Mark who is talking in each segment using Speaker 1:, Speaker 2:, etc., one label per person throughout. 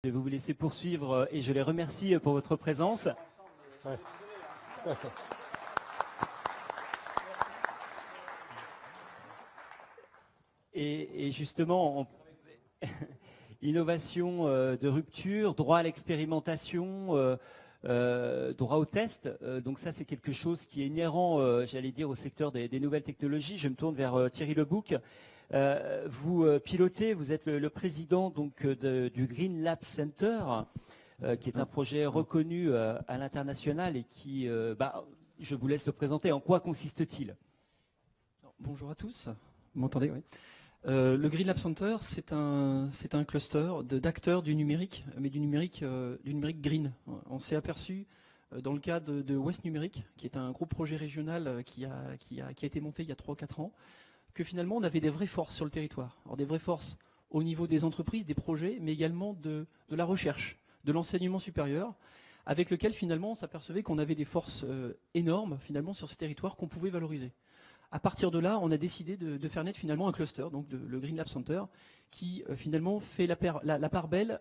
Speaker 1: Je vais vous laisser poursuivre et je les remercie pour votre présence.
Speaker 2: Ouais.
Speaker 1: Et justement, innovation de rupture, droit à l'expérimentation, droit au test. Donc ça, c'est quelque chose qui est inhérent, j'allais dire, au secteur des nouvelles technologies. Je me tourne vers Thierry Lebouc. Vous pilotez, vous êtes le président donc, du Green Lab Center, qui est un projet reconnu à l'international et qui, je vous laisse le présenter. En quoi consiste-t-il?
Speaker 3: Bonjour à tous. Vous m'entendez? Oui. Le Green Lab Center, c'est un cluster d'acteurs du numérique, mais du numérique green. On s'est aperçu dans le cadre de West Numérique, qui est un gros projet régional qui a été monté il y a 3 ou 4 ans, que finalement on avait des vraies forces sur le territoire. Alors des vraies forces au niveau des entreprises, des projets, mais également de la recherche, de l'enseignement supérieur, avec lequel finalement on s'apercevait qu'on avait des forces énormes finalement sur ce territoire qu'on pouvait valoriser. À partir de là, on a décidé de faire naître finalement un cluster, donc le Green Lab Center, qui finalement fait la part belle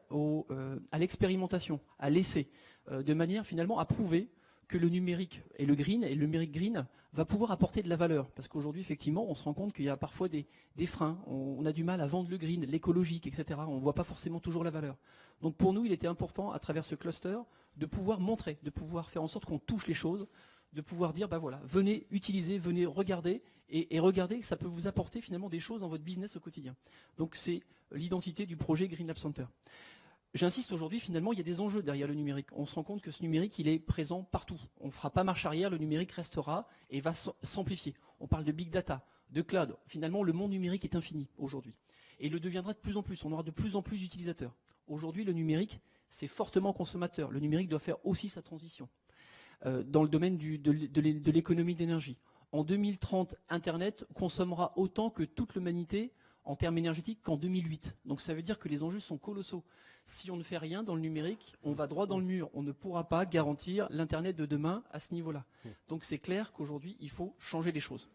Speaker 3: à l'expérimentation, à l'essai, de manière finalement à prouver que le numérique et le numérique green va pouvoir apporter de la valeur. Parce qu'aujourd'hui, effectivement, on se rend compte qu'il y a parfois des freins. On a du mal à vendre le green, l'écologique, etc. On ne voit pas forcément toujours la valeur. Donc pour nous, il était important, à travers ce cluster, de pouvoir montrer, de pouvoir faire en sorte qu'on touche les choses, de pouvoir dire, voilà, venez utiliser, venez regarder, et regardez que ça peut vous apporter finalement des choses dans votre business au quotidien. Donc c'est l'identité du projet Green Lab Center. J'insiste aujourd'hui, finalement, il y a des enjeux derrière le numérique. On se rend compte que ce numérique, il est présent partout. On ne fera pas marche arrière, le numérique restera et va s'amplifier. On parle de big data, de cloud. Finalement, le monde numérique est infini aujourd'hui. Et il le deviendra de plus en plus. On aura de plus en plus d'utilisateurs. Aujourd'hui, le numérique, c'est fortement consommateur. Le numérique doit faire aussi sa transition dans le domaine de l'économie d'énergie. En 2030, Internet consommera autant que toute l'humanité en termes énergétiques qu'en 2008. Donc ça veut dire que les enjeux sont colossaux. Si on ne fait rien dans le numérique, on va droit dans le mur. On ne pourra pas garantir l'Internet de demain à ce niveau-là. Donc c'est clair qu'aujourd'hui, il faut changer les choses.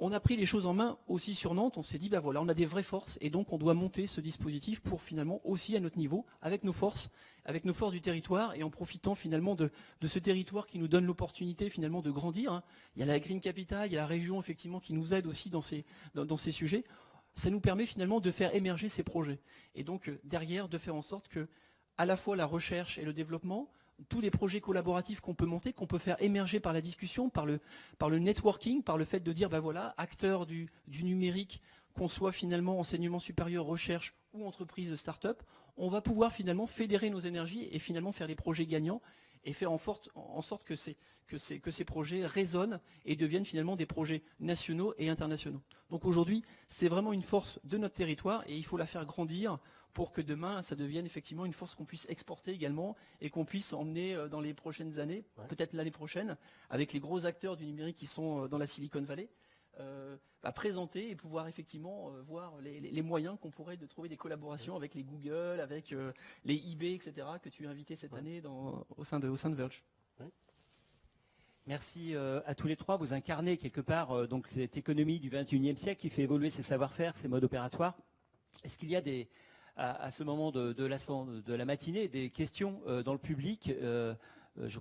Speaker 3: On a pris les choses en main aussi sur Nantes. On s'est dit, voilà, on a des vraies forces et donc on doit monter ce dispositif pour finalement aussi à notre niveau, avec nos forces du territoire et en profitant finalement de ce territoire qui nous donne l'opportunité finalement de grandir. Il y a la Green Capital, il y a la région effectivement qui nous aide aussi dans ces sujets. Ça nous permet finalement de faire émerger ces projets. Et donc derrière, de faire en sorte que à la fois la recherche et le développement, tous les projets collaboratifs qu'on peut monter, qu'on peut faire émerger par la discussion, par le networking, par le fait de dire, voilà, acteurs du numérique, qu'on soit finalement enseignement supérieur, recherche ou entreprise start-up, on va pouvoir finalement fédérer nos énergies et finalement faire des projets gagnants et faire en sorte que ces projets résonnent et deviennent finalement des projets nationaux et internationaux. Donc aujourd'hui, c'est vraiment une force de notre territoire et il faut la faire grandir pour que demain, ça devienne effectivement une force qu'on puisse exporter également et qu'on puisse emmener dans les prochaines années, peut-être l'année prochaine, avec les gros acteurs du numérique qui sont dans la Silicon Valley, présenter et pouvoir effectivement voir les moyens qu'on pourrait de trouver des collaborations avec les Google, avec les eBay, etc., que tu as invités cette année au sein de Verge.
Speaker 1: Merci à tous les trois. Vous incarnez quelque part donc cette économie du XXIe siècle qui fait évoluer ses savoir-faire, ses modes opératoires. Est-ce qu'il y a à ce moment de la matinée des questions dans le public? Je